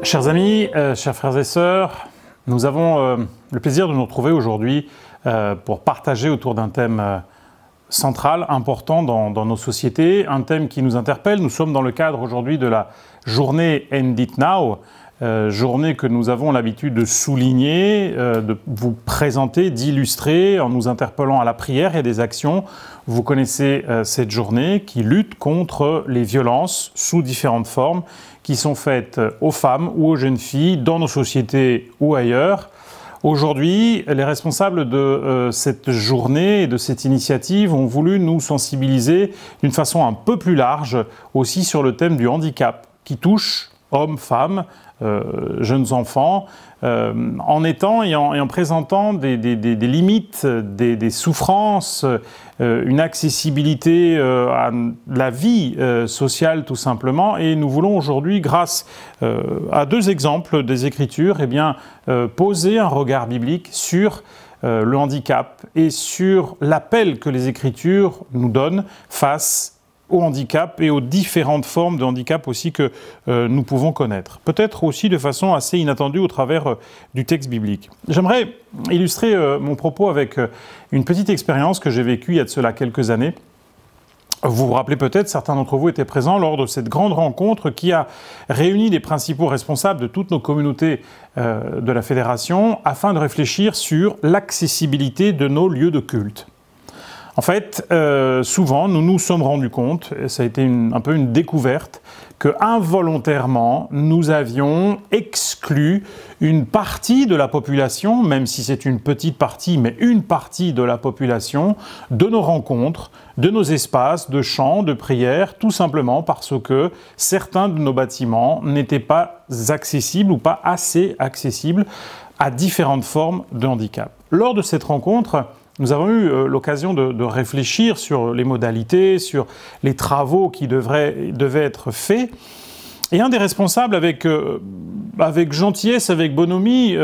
Chers amis, chers frères et sœurs, nous avons le plaisir de nous retrouver aujourd'hui pour partager autour d'un thème central, important dans nos sociétés, un thème qui nous interpelle. Nous sommes dans le cadre aujourd'hui de la journée End It Now, journée que nous avons l'habitude de souligner, de vous présenter, d'illustrer en nous interpellant à la prière et des actions. Vous connaissez cette journée qui lutte contre les violences sous différentes formes qui sont faites aux femmes ou aux jeunes filles dans nos sociétés ou ailleurs. Aujourd'hui, les responsables de cette journée et de cette initiative ont voulu nous sensibiliser d'une façon un peu plus large aussi sur le thème du handicap qui touche hommes, femmes, jeunes enfants, en étant et en présentant des limites, des souffrances, une accessibilité à la vie sociale tout simplement. Et nous voulons aujourd'hui, grâce à deux exemples des Écritures, eh bien, poser un regard biblique sur le handicap et sur l'appel que les Écritures nous donnent face au handicap et aux différentes formes de handicap aussi que nous pouvons connaître. Peut-être aussi de façon assez inattendue au travers du texte biblique. J'aimerais illustrer mon propos avec une petite expérience que j'ai vécue il y a de cela quelques années. Vous vous rappelez peut-être, certains d'entre vous étaient présents lors de cette grande rencontre qui a réuni les principaux responsables de toutes nos communautés de la Fédération afin de réfléchir sur l'accessibilité de nos lieux de culte. En fait, souvent, nous nous sommes rendus compte, et ça a été un peu une découverte, que involontairement, nous avions exclu une partie de la population, même si c'est une petite partie, mais une partie de la population, de nos rencontres, de nos espaces de chants, de prières, tout simplement parce que certains de nos bâtiments n'étaient pas accessibles ou pas assez accessibles à différentes formes de handicap. Lors de cette rencontre, nous avons eu l'occasion de réfléchir sur les modalités, sur les travaux qui devaient être faits. Et un des responsables, avec gentillesse, avec bonhomie,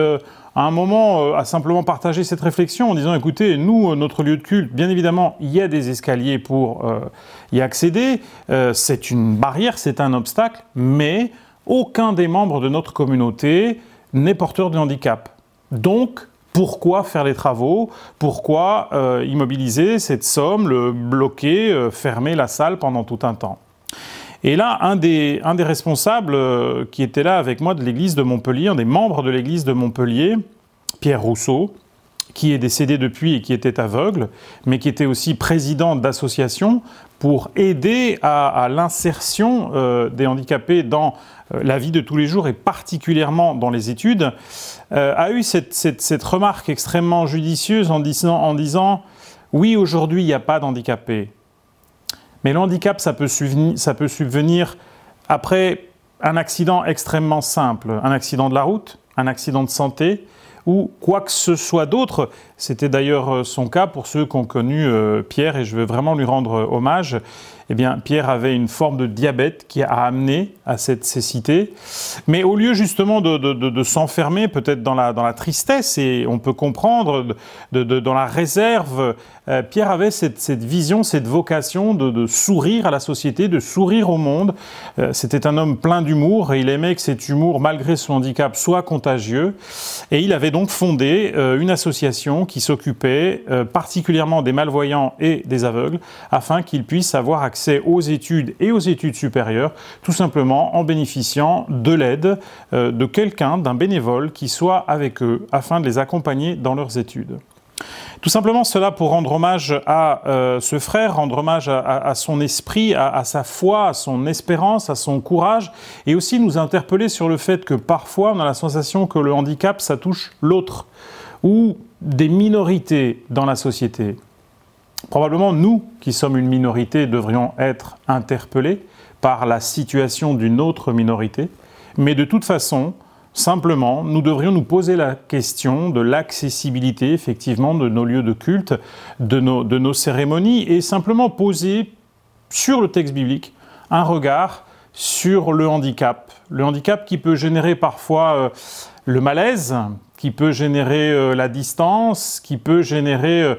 à un moment, a simplement partagé cette réflexion en disant « Écoutez, nous, notre lieu de culte, bien évidemment, il y a des escaliers pour y accéder. C'est une barrière, c'est un obstacle, mais aucun des membres de notre communauté n'est porteur de handicap. Donc, pourquoi faire les travaux? Pourquoi immobiliser cette somme, le bloquer, fermer la salle pendant tout un temps? Et là, un des responsables qui était là avec moi de l'église de Montpellier, un des membres de l'église de Montpellier, Pierre Rousseau, qui est décédé depuis et qui était aveugle, mais qui était aussi président d'association pour aider à l'insertion des handicapés dans la vie de tous les jours et particulièrement dans les études, a eu cette remarque extrêmement judicieuse en disant « Oui, aujourd'hui, il n'y a pas d'handicapés, mais le handicap, ça peut subvenir après un accident extrêmement simple, un accident de la route, un accident de santé, ou quoi que ce soit d'autre. » C'était d'ailleurs son cas pour ceux qui ont connu Pierre, et je veux vraiment lui rendre hommage. Eh bien, Pierre avait une forme de diabète qui a amené à cette cécité. Mais au lieu justement de s'enfermer peut-être dans la tristesse, et on peut comprendre, dans la réserve, Pierre avait cette vision, cette vocation de sourire à la société, de sourire au monde. C'était un homme plein d'humour et il aimait que cet humour, malgré son handicap, soit contagieux. Et il avait donc fondé une association qui s'occupait particulièrement des malvoyants et des aveugles afin qu'ils puissent avoir accès aux études et aux études supérieures, tout simplement en bénéficiant de l'aide de quelqu'un, d'un bénévole qui soit avec eux afin de les accompagner dans leurs études. Tout simplement cela pour rendre hommage à ce frère, rendre hommage à son esprit, à sa foi, à son espérance, à son courage, et aussi nous interpeller sur le fait que parfois on a la sensation que le handicap, ça touche l'autre, ou des minorités dans la société. Probablement, nous, qui sommes une minorité, devrions être interpellés par la situation d'une autre minorité, mais de toute façon, simplement, nous devrions nous poser la question de l'accessibilité, effectivement, de nos lieux de culte, de nos cérémonies, et simplement poser sur le texte biblique un regard sur le handicap. Le handicap qui peut générer parfois le malaise, qui peut générer la distance, qui peut générer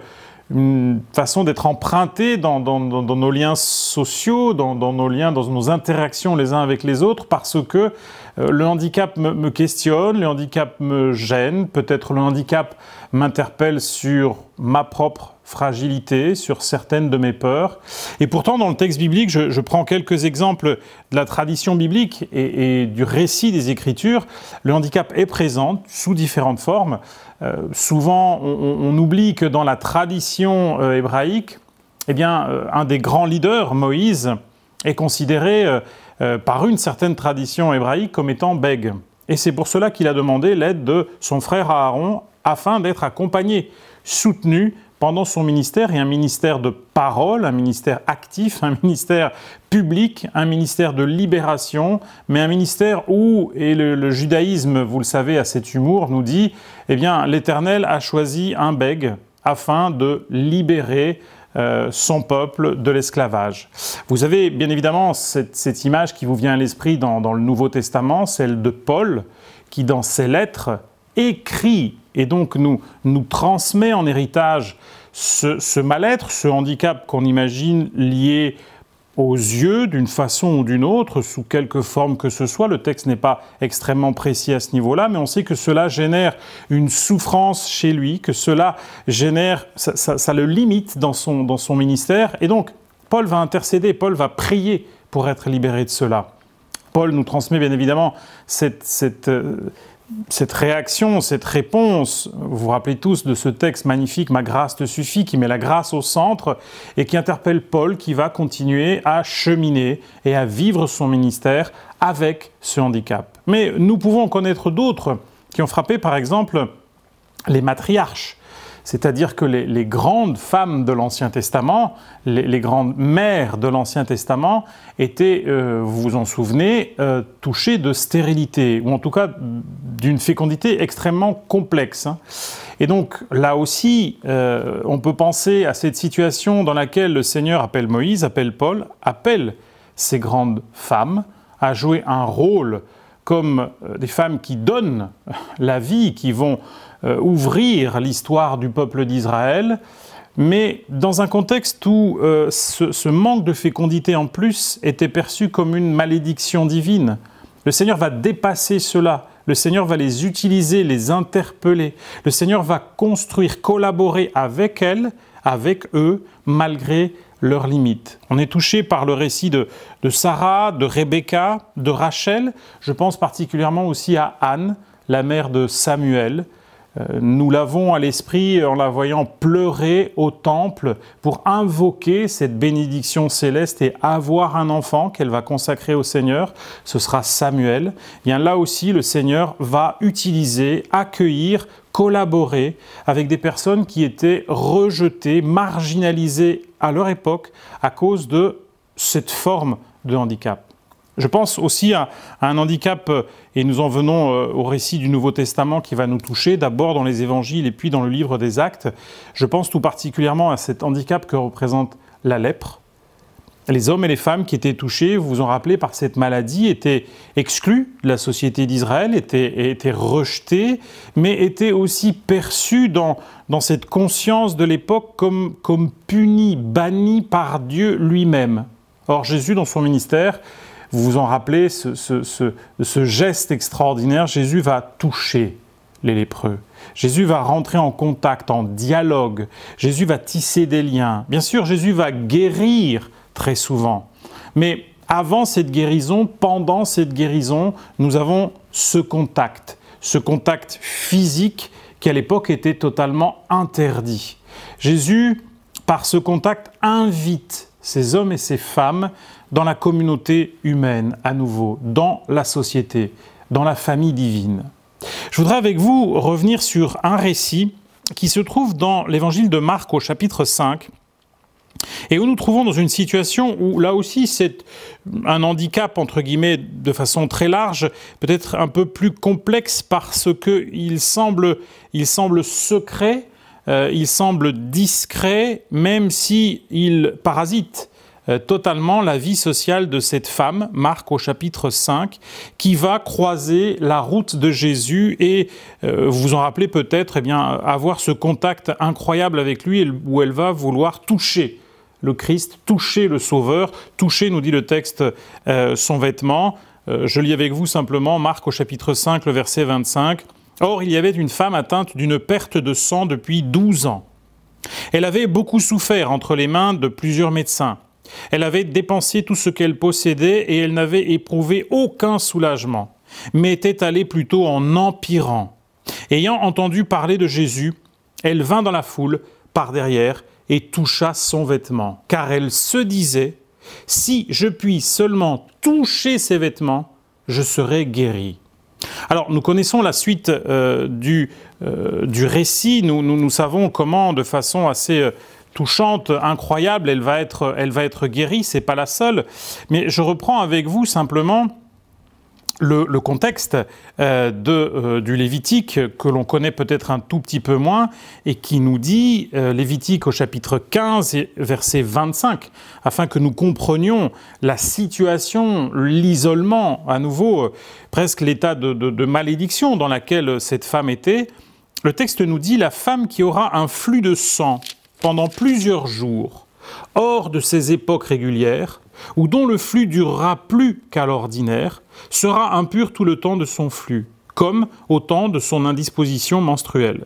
une façon d'être emprunté dans nos liens sociaux, dans nos liens, dans nos interactions les uns avec les autres, parce que Le handicap me questionne, le handicap me gêne, peut-être le handicap m'interpelle sur ma propre fragilité, sur certaines de mes peurs. Et pourtant, dans le texte biblique, je prends quelques exemples de la tradition biblique et du récit des Écritures. Le handicap est présent sous différentes formes. Souvent, on oublie que dans la tradition hébraïque, eh bien, un des grands leaders, Moïse, est considéré par une certaine tradition hébraïque comme étant bègue. Et c'est pour cela qu'il a demandé l'aide de son frère Aaron afin d'être accompagné, soutenu pendant son ministère, et un ministère de parole, un ministère actif, un ministère public, un ministère de libération, mais un ministère où, et le judaïsme, vous le savez, a cet humour, nous dit, eh bien, l'Éternel a choisi un bègue afin de libérer son peuple de l'esclavage. Vous avez bien évidemment cette image qui vous vient à l'esprit dans le Nouveau Testament, celle de Paul, qui dans ses lettres écrit et donc nous transmet en héritage ce mal-être, ce handicap qu'on imagine lié aux yeux d'une façon ou d'une autre, sous quelque forme que ce soit. Le texte n'est pas extrêmement précis à ce niveau-là, mais on sait que cela génère une souffrance chez lui, que cela génère, ça le limite dans son ministère. Et donc, Paul va intercéder, Paul va prier pour être libéré de cela. Paul nous transmet bien évidemment cette réaction, cette réponse, vous vous rappelez tous de ce texte magnifique « Ma grâce te suffit » qui met la grâce au centre et qui interpelle Paul qui va continuer à cheminer et à vivre son ministère avec ce handicap. Mais nous pouvons en connaître d'autres qui ont frappé par exemple les matriarches. C'est-à-dire que les grandes femmes de l'Ancien Testament, les grandes mères de l'Ancien Testament étaient, vous vous en souvenez, touchées de stérilité, ou en tout cas d'une fécondité extrêmement complexe. Et donc là aussi, on peut penser à cette situation dans laquelle le Seigneur appelle Moïse, appelle Paul, appelle ces grandes femmes à jouer un rôle comme des femmes qui donnent la vie, qui vont ouvrir l'histoire du peuple d'Israël, mais dans un contexte où ce manque de fécondité en plus était perçu comme une malédiction divine. Le Seigneur va dépasser cela, le Seigneur va les utiliser, les interpeller, le Seigneur va construire, collaborer avec elles, avec eux, malgré leurs limites. On est touché par le récit de Sarah, de Rebecca, de Rachel. Je pense particulièrement aussi à Anne, la mère de Samuel. Nous l'avons à l'esprit en la voyant pleurer au temple pour invoquer cette bénédiction céleste et avoir un enfant qu'elle va consacrer au Seigneur. Ce sera Samuel. Bien là aussi, le Seigneur va utiliser, accueillir, collaborer avec des personnes qui étaient rejetées, marginalisées à leur époque à cause de cette forme de handicap. Je pense aussi à un handicap, et nous en venons au récit du Nouveau Testament qui va nous toucher, d'abord dans les évangiles et puis dans le livre des Actes. Je pense tout particulièrement à cet handicap que représente la lèpre. Les hommes et les femmes qui étaient touchés, vous vous en rappelez, par cette maladie, étaient exclus de la société d'Israël, étaient rejetés, mais étaient aussi perçus dans cette conscience de l'époque comme punis, bannis par Dieu lui-même. Or Jésus, dans son ministère, vous vous en rappelez, ce geste extraordinaire, Jésus va toucher les lépreux. Jésus va rentrer en contact, en dialogue. Jésus va tisser des liens. Bien sûr, Jésus va guérir très souvent. Mais avant cette guérison, pendant cette guérison, nous avons ce contact physique qui à l'époque était totalement interdit. Jésus, par ce contact, invite ces hommes et ces femmes dans la communauté humaine, à nouveau, dans la société, dans la famille divine. Je voudrais avec vous revenir sur un récit qui se trouve dans l'évangile de Marc au chapitre 5, et où nous trouvons dans une situation où, là aussi, c'est un handicap, entre guillemets, de façon très large, peut-être un peu plus complexe parce qu'il semble secret, il semble discret, même s'il parasite totalement la vie sociale de cette femme, Marc au chapitre 5, qui va croiser la route de Jésus et, vous vous en rappelez peut-être, eh bien, avoir ce contact incroyable avec lui où elle va vouloir toucher le Christ, toucher le Sauveur, toucher, nous dit le texte, son vêtement. Je lis avec vous simplement Marc au chapitre 5, le verset 25. « Or, il y avait une femme atteinte d'une perte de sang depuis 12 ans. Elle avait beaucoup souffert entre les mains de plusieurs médecins. Elle avait dépensé tout ce qu'elle possédait et elle n'avait éprouvé aucun soulagement, mais était allée plutôt en empirant. Ayant entendu parler de Jésus, elle vint dans la foule par derrière et toucha son vêtement, car elle se disait « Si je puis seulement toucher ses vêtements, je serai guérie. » Alors, nous connaissons la suite du récit. Nous savons comment, de façon assez touchante, incroyable, elle va être guérie. C'est pas la seule. Mais je reprends avec vous simplement le contexte du Lévitique, que l'on connaît peut-être un tout petit peu moins, et qui nous dit, Lévitique au chapitre 15, verset 25, afin que nous comprenions la situation, l'isolement, à nouveau, presque l'état de malédiction dans laquelle cette femme était. Le texte nous dit « La femme qui aura un flux de sang pendant plusieurs jours, hors de ses époques régulières, ou dont le flux durera plus qu'à l'ordinaire, sera impure tout le temps de son flux, comme au temps de son indisposition menstruelle.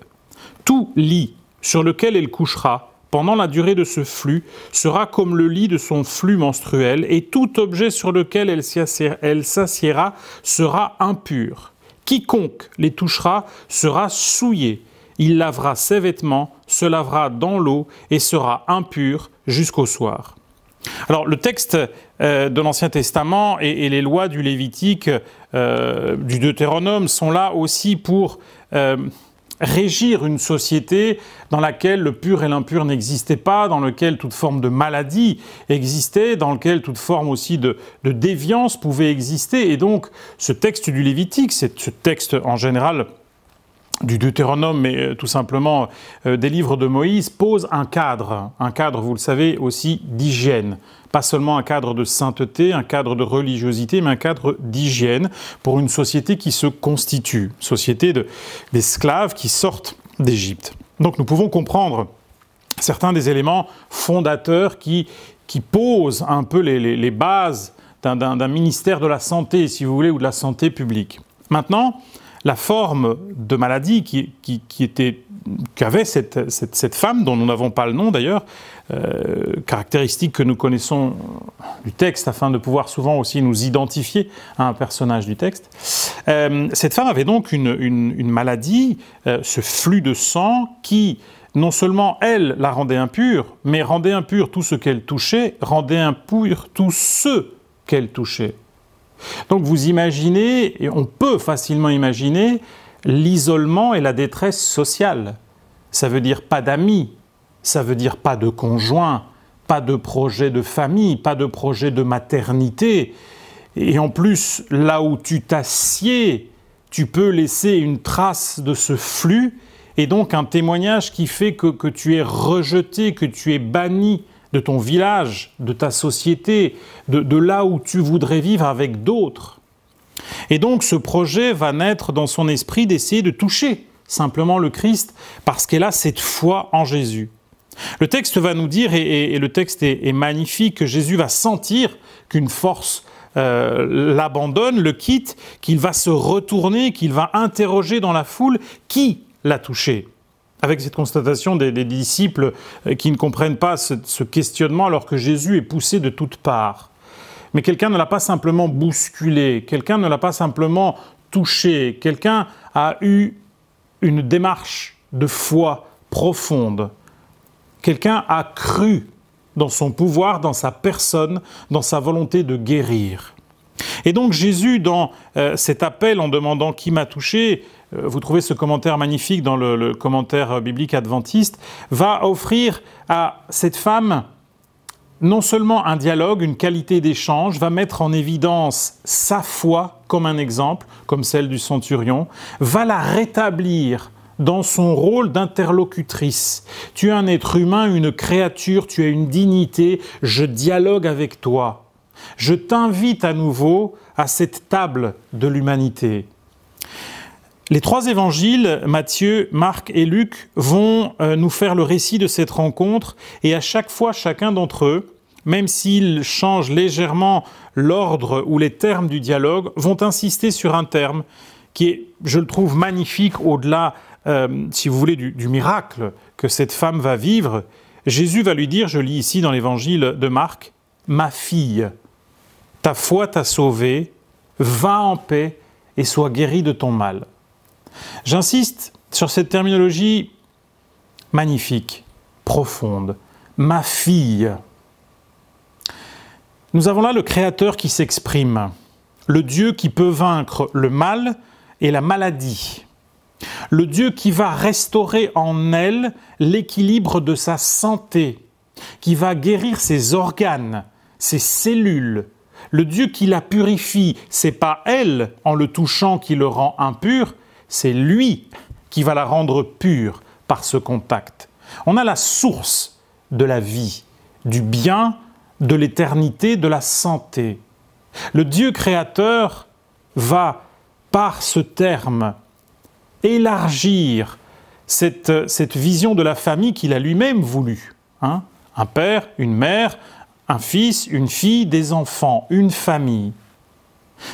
Tout lit sur lequel elle couchera pendant la durée de ce flux sera comme le lit de son flux menstruel, et tout objet sur lequel elle s'assiera sera impur. Quiconque les touchera sera souillé. Il lavera ses vêtements, se lavera dans l'eau et sera impur jusqu'au soir. » Alors, le texte de l'Ancien Testament et les lois du Lévitique, du Deutéronome, sont là aussi pour régir une société dans laquelle le pur et l'impur n'existaient pas, dans laquelle toute forme de maladie existait, dans laquelle toute forme aussi de déviance pouvait exister. Et donc, ce texte du Lévitique, c'est ce texte en général du Deutéronome, mais tout simplement des livres de Moïse, pose un cadre, vous le savez, aussi d'hygiène. Pas seulement un cadre de sainteté, un cadre de religiosité, mais un cadre d'hygiène pour une société qui se constitue, société d'esclaves qui sortent d'Égypte. Donc nous pouvons comprendre certains des éléments fondateurs qui posent un peu les bases d'un ministère de la santé, si vous voulez, ou de la santé publique. Maintenant, la forme de maladie qu'avait cette femme, dont nous n'avons pas le nom d'ailleurs, caractéristique que nous connaissons du texte afin de pouvoir souvent aussi nous identifier à un personnage du texte. Cette femme avait donc une maladie, ce flux de sang qui, non seulement elle la rendait impure, mais rendait impure tout ce qu'elle touchait, rendait impure tous ceux qu'elle touchait. Donc vous imaginez, et on peut facilement imaginer, l'isolement et la détresse sociale. Ça veut dire pas d'amis, ça veut dire pas de conjoint, pas de projet de famille, pas de projet de maternité. Et en plus, là où tu t'assieds, tu peux laisser une trace de ce flux, et donc un témoignage qui fait que tu es rejeté, que tu es banni de ton village, de ta société, de là où tu voudrais vivre avec d'autres. Et donc ce projet va naître dans son esprit d'essayer de toucher simplement le Christ parce qu'elle a cette foi en Jésus. Le texte va nous dire, et le texte est magnifique, que Jésus va sentir qu'une force l'abandonne, le quitte, qu'il va se retourner, qu'il va interroger dans la foule qui l'a touché. Avec cette constatation des disciples qui ne comprennent pas ce questionnement alors que Jésus est poussé de toutes parts. Mais quelqu'un ne l'a pas simplement bousculé, quelqu'un ne l'a pas simplement touché, quelqu'un a eu une démarche de foi profonde. Quelqu'un a cru dans son pouvoir, dans sa personne, dans sa volonté de guérir. Et donc Jésus, dans cet appel en demandant « Qui m'a touché ?», vous trouvez ce commentaire magnifique dans le commentaire biblique adventiste, va offrir à cette femme non seulement un dialogue, une qualité d'échange, va mettre en évidence sa foi comme un exemple, comme celle du centurion, va la rétablir dans son rôle d'interlocutrice. Tu es un être humain, une créature, tu as une dignité, je dialogue avec toi. Je t'invite à nouveau à cette table de l'humanité. Les trois évangiles, Matthieu, Marc et Luc, vont nous faire le récit de cette rencontre et à chaque fois, chacun d'entre eux même s'ils changent légèrement l'ordre ou les termes du dialogue, vont insister sur un terme qui est, je le trouve, magnifique au-delà, si vous voulez, du miracle que cette femme va vivre. Jésus va lui dire, je lis ici dans l'évangile de Marc, « Ma fille, ta foi t'a sauvée, va en paix et sois guérie de ton mal. » J'insiste sur cette terminologie magnifique, profonde. « Ma fille ». Nous avons là le Créateur qui s'exprime, le Dieu qui peut vaincre le mal et la maladie, le Dieu qui va restaurer en elle l'équilibre de sa santé, qui va guérir ses organes, ses cellules, le Dieu qui la purifie. C'est pas elle, en le touchant, qui le rend impur, c'est lui qui va la rendre pure par ce contact. On a la source de la vie, du bien, de l'éternité, de la santé. Le Dieu créateur va, par ce terme, élargir cette vision de la famille qu'il a lui-même voulu. Un père, une mère, un fils, une fille, des enfants, une famille.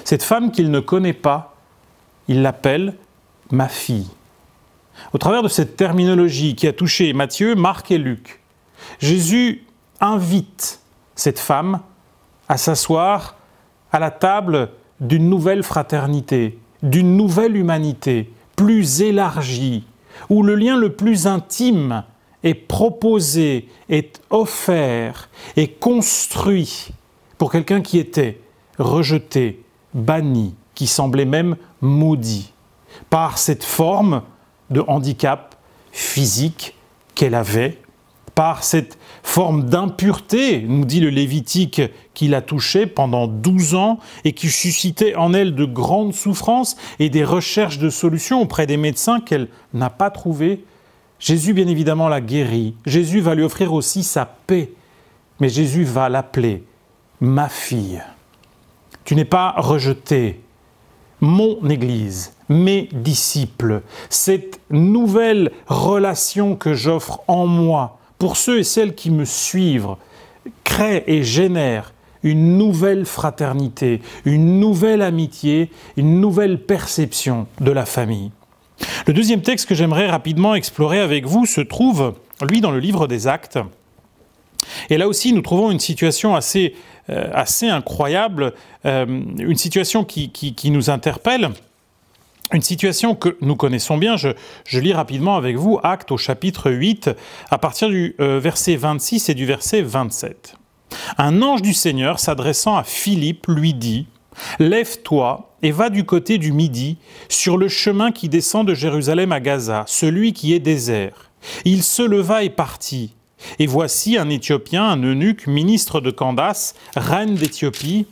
Cette femme qu'il ne connaît pas, il l'appelle « ma fille ». Au travers de cette terminologie qui a touché Matthieu, Marc et Luc, Jésus invite cette femme à s'asseoir à la table d'une nouvelle fraternité, d'une nouvelle humanité, plus élargie, où le lien le plus intime est proposé, est offert, est construit pour quelqu'un qui était rejeté, banni, qui semblait même maudit, par cette forme de handicap physique qu'elle avait, par cette forme d'impureté, nous dit le Lévitique, qui la touchait pendant 12 ans et qui suscitait en elle de grandes souffrances et des recherches de solutions auprès des médecins qu'elle n'a pas trouvées. Jésus, bien évidemment, la guérit. Jésus va lui offrir aussi sa paix. Mais Jésus va l'appeler « ma fille ». Tu n'es pas rejetée. Mon Église, mes disciples, cette nouvelle relation que j'offre en moi, pour ceux et celles qui me suivent, crée et génère une nouvelle fraternité, une nouvelle amitié, une nouvelle perception de la famille. Le deuxième texte que j'aimerais rapidement explorer avec vous se trouve, lui, dans le livre des Actes. Et là aussi, nous trouvons une situation assez incroyable, une situation qui nous interpelle, une situation que nous connaissons bien. Je lis rapidement avec vous Actes au chapitre 8, à partir du verset 26 et du verset 27. Un ange du Seigneur, s'adressant à Philippe, lui dit « Lève-toi et va du côté du Midi, sur le chemin qui descend de Jérusalem à Gaza, celui qui est désert. » Il se leva et partit. Et voici un Éthiopien, un eunuque, ministre de Candace, reine d'Éthiopie,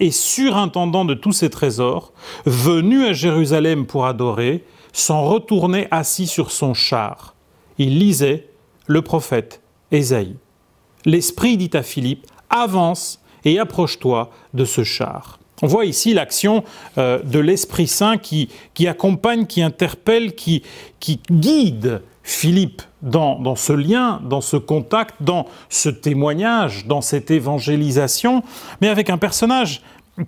et surintendant de tous ses trésors, venu à Jérusalem pour adorer, s'en retournait assis sur son char. Il lisait le prophète Ésaïe. L'Esprit dit à Philippe, « Avance et approche-toi de ce char. » On voit ici l'action de l'Esprit Saint qui accompagne, qui interpelle, qui guide Philippe dans ce lien, dans ce contact, dans ce témoignage, dans cette évangélisation, mais avec un personnage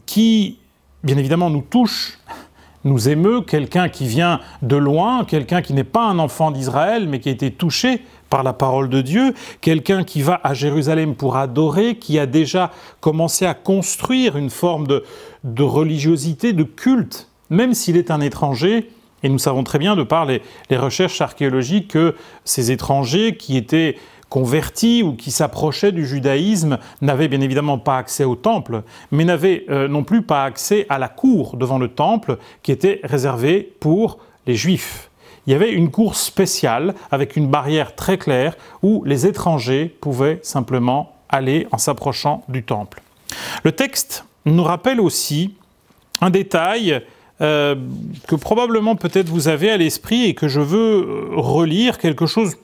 qui, bien évidemment, nous touche, nous émeut, quelqu'un qui vient de loin, quelqu'un qui n'est pas un enfant d'Israël, mais qui a été touché par la parole de Dieu, quelqu'un qui va à Jérusalem pour adorer, qui a déjà commencé à construire une forme de religiosité, de culte, même s'il est un étranger. Et nous savons très bien, de par les recherches archéologiques, que ces étrangers qui étaient convertis ou qui s'approchaient du judaïsme n'avaient bien évidemment pas accès au temple, mais n'avaient non plus pas accès à la cour devant le temple qui était réservée pour les Juifs. Il y avait une cour spéciale avec une barrière très claire où les étrangers pouvaient simplement aller en s'approchant du temple. Le texte nous rappelle aussi un détail que probablement peut-être vous avez à l'esprit et que je veux relire, quelque chose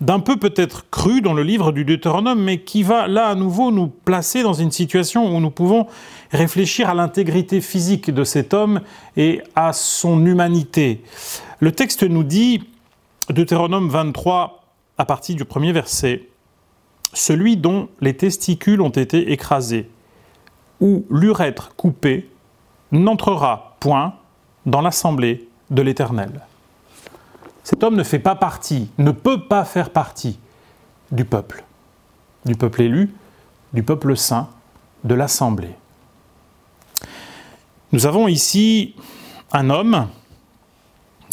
d'un peu peut-être cru dans le livre du Deutéronome, mais qui va là à nouveau nous placer dans une situation où nous pouvons réfléchir à l'intégrité physique de cet homme et à son humanité. Le texte nous dit, Deutéronome 23, à partir du premier verset, celui dont les testicules ont été écrasés, ou l'urètre coupé, n'entrera point dans l'assemblée de l'Éternel. Cet homme ne fait pas partie, ne peut pas faire partie du peuple élu, du peuple saint, de l'assemblée. Nous avons ici un homme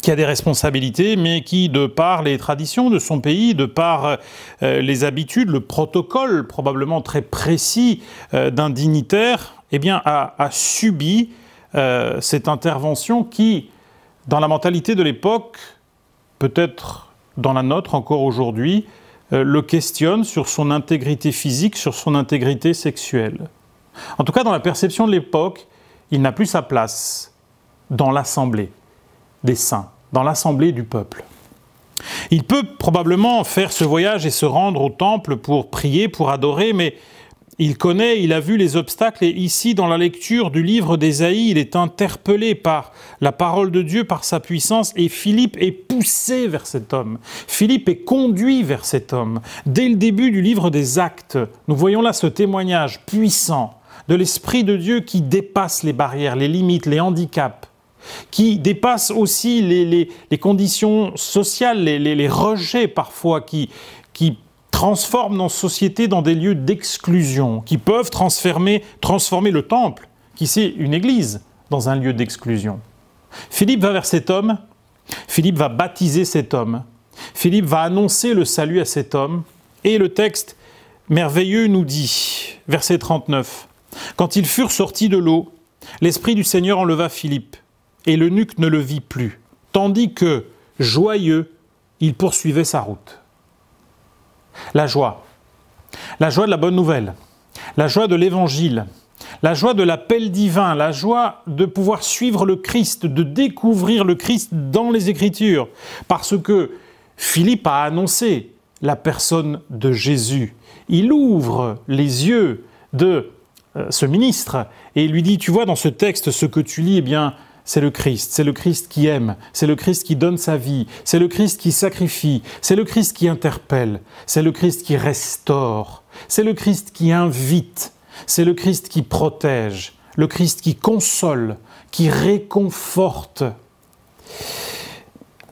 qui a des responsabilités, mais qui, de par les traditions de son pays, de par les habitudes, le protocole probablement très précis d'un dignitaire, eh bien, a subi cette intervention qui, dans la mentalité de l'époque, peut-être dans la nôtre encore aujourd'hui, le questionne sur son intégrité physique, sur son intégrité sexuelle. En tout cas, dans la perception de l'époque, il n'a plus sa place dans l'assemblée des saints, dans l'assemblée du peuple. Il peut probablement faire ce voyage et se rendre au temple pour prier, pour adorer, mais il a vu les obstacles et ici, dans la lecture du livre d'Ésaïe, il est interpellé par la parole de Dieu, par sa puissance, et Philippe est poussé vers cet homme. Philippe est conduit vers cet homme. Dès le début du livre des Actes, nous voyons là ce témoignage puissant de l'Esprit de Dieu qui dépasse les barrières, les limites, les handicaps, qui dépasse aussi les conditions sociales, les rejets parfois, qui transforment nos sociétés dans des lieux d'exclusion, qui peuvent transformer le temple, qui c'est une église, dans un lieu d'exclusion. Philippe va vers cet homme, Philippe va baptiser cet homme, Philippe va annoncer le salut à cet homme, et le texte merveilleux nous dit, verset 39, « Quand ils furent sortis de l'eau, l'Esprit du Seigneur enleva Philippe, et l'eunuque ne le vit plus, tandis que, joyeux, il poursuivait sa route. » La joie de la bonne nouvelle, la joie de l'évangile, la joie de l'appel divin, la joie de pouvoir suivre le Christ, de découvrir le Christ dans les Écritures, parce que Philippe a annoncé la personne de Jésus. Il ouvre les yeux de ce ministre et lui dit, tu vois dans ce texte, ce que tu lis, eh bien, c'est le Christ qui aime, c'est le Christ qui donne sa vie, c'est le Christ qui sacrifie, c'est le Christ qui interpelle, c'est le Christ qui restaure, c'est le Christ qui invite, c'est le Christ qui protège, le Christ qui console, qui réconforte.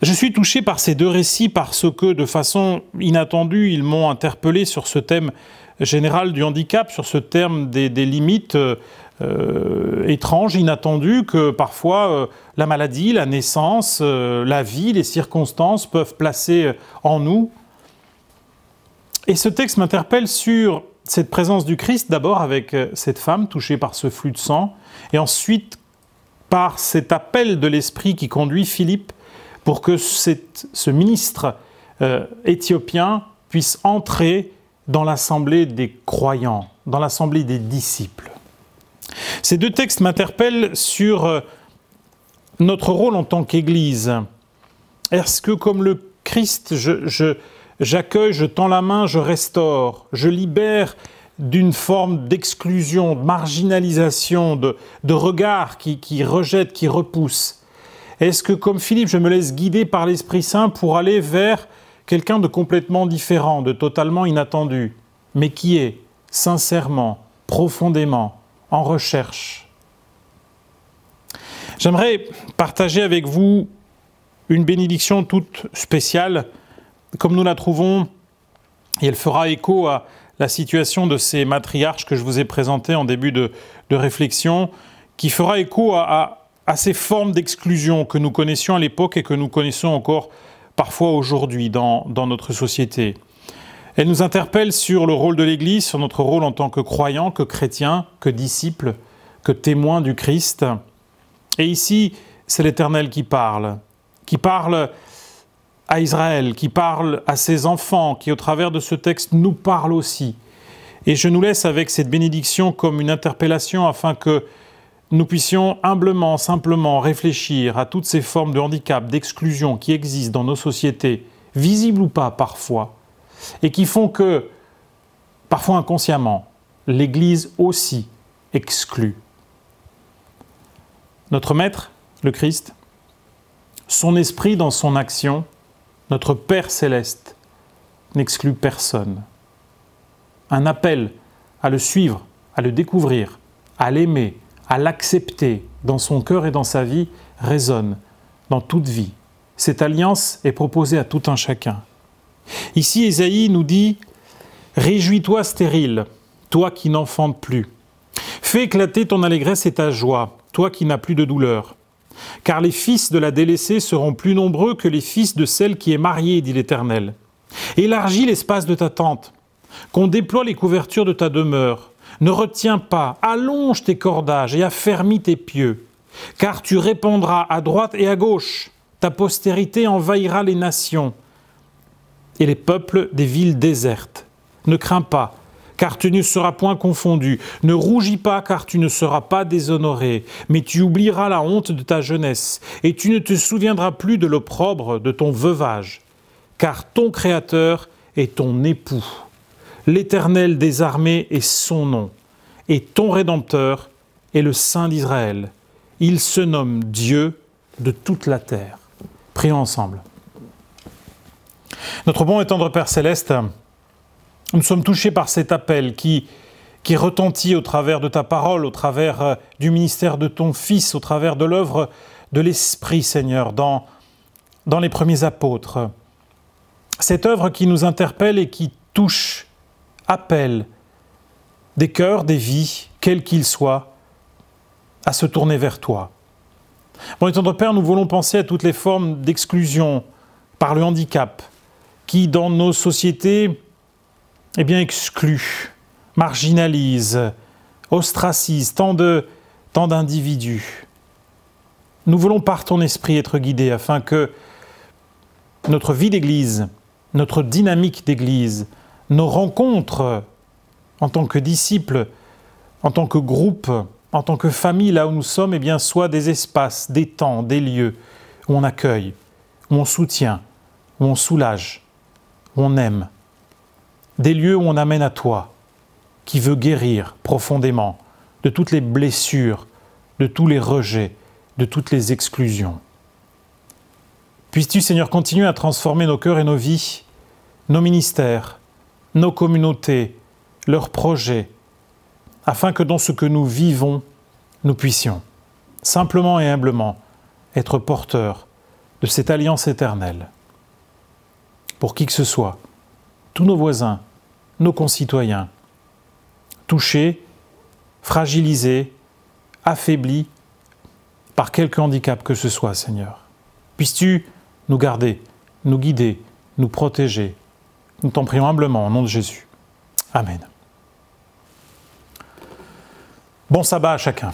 Je suis touché par ces deux récits parce que, de façon inattendue, ils m'ont interpellé sur ce thème général du handicap, sur ce terme des limites étranges, inattendues, que parfois la maladie, la naissance, la vie, les circonstances peuvent placer en nous. Et ce texte m'interpelle sur cette présence du Christ, d'abord avec cette femme touchée par ce flux de sang, et ensuite par cet appel de l'Esprit qui conduit Philippe pour que ce ministre éthiopien puisse entrer dans l'assemblée des croyants, dans l'assemblée des disciples. Ces deux textes m'interpellent sur notre rôle en tant qu'Église. Est-ce que, comme le Christ, j'accueille, je tends la main, je restaure, je libère d'une forme d'exclusion, de marginalisation, de regard qui rejette, qui repousse? Est-ce que, comme Philippe, je me laisse guider par l'Esprit Saint pour aller vers quelqu'un de complètement différent, de totalement inattendu, mais qui est sincèrement, profondément en recherche? J'aimerais partager avec vous une bénédiction toute spéciale, comme nous la trouvons, et elle fera écho à la situation de ces matriarches que je vous ai présentées en début de réflexion, qui fera écho à ces formes d'exclusion que nous connaissions à l'époque et que nous connaissons encore parfois aujourd'hui dans notre société. Elle nous interpelle sur le rôle de l'Église, sur notre rôle en tant que croyants, que chrétiens, que disciples, que témoins du Christ. Et ici, c'est l'Éternel qui parle à Israël, qui parle à ses enfants, qui au travers de ce texte nous parle aussi. Et je nous laisse avec cette bénédiction comme une interpellation afin que nous puissions humblement, simplement réfléchir à toutes ces formes de handicap, d'exclusion qui existent dans nos sociétés, visibles ou pas parfois, et qui font que, parfois inconsciemment, l'Église aussi exclut. Notre Maître, le Christ, son esprit dans son action, notre Père céleste, n'exclut personne. un appel à le suivre, à le découvrir, à l'aimer, à l'accepter dans son cœur et dans sa vie résonne dans toute vie. Cette alliance est proposée à tout un chacun. Ici, Ésaïe nous dit « Réjouis-toi stérile, toi qui n'enfantes plus. Fais éclater ton allégresse et ta joie, toi qui n'as plus de douleur. Car les fils de la délaissée seront plus nombreux que les fils de celle qui est mariée, dit l'Éternel. Élargis l'espace de ta tente, qu'on déploie les couvertures de ta demeure. Ne retiens pas, allonge tes cordages et affermis tes pieux. Car tu répandras à droite et à gauche. Ta postérité envahira les nations et les peuples des villes désertes. Ne crains pas, car tu ne seras point confondu. Ne rougis pas, car tu ne seras pas déshonoré. Mais tu oublieras la honte de ta jeunesse, et tu ne te souviendras plus de l'opprobre de ton veuvage. Car ton Créateur est ton époux. L'Éternel des armées est son nom, et ton Rédempteur est le Saint d'Israël. Il se nomme Dieu de toute la terre. Prions ensemble. Notre bon et tendre Père Céleste, nous sommes touchés par cet appel qui retentit au travers de ta parole, au travers du ministère de ton Fils, au travers de l'œuvre de l'Esprit, Seigneur, dans les premiers apôtres. Cette œuvre qui nous interpelle et qui touche, appelle des cœurs, des vies, quels qu'ils soient, à se tourner vers toi. Bon et tendre Père, nous voulons penser à toutes les formes d'exclusion par le handicap qui, dans nos sociétés, excluent, marginalisent, ostracisent tant d'individus. Nous voulons par ton esprit être guidés afin que notre vie d'église, notre dynamique d'église, nos rencontres en tant que disciples, en tant que groupe, en tant que famille, là où nous sommes, soient des espaces, des temps, des lieux où on accueille, où on soutient, où on soulage, où on aime. Des lieux où on amène à toi, qui veut guérir profondément de toutes les blessures, de tous les rejets, de toutes les exclusions. Puisses-tu, Seigneur, continuer à transformer nos cœurs et nos vies, nos ministères, nos communautés, leurs projets, afin que dans ce que nous vivons, nous puissions, simplement et humblement, être porteurs de cette alliance éternelle. Pour qui que ce soit, tous nos voisins, nos concitoyens, touchés, fragilisés, affaiblis par quelque handicap que ce soit, Seigneur. Puisses-tu nous garder, nous guider, nous protéger. Nous t'en prions humblement au nom de Jésus. Amen. Bon sabbat à chacun.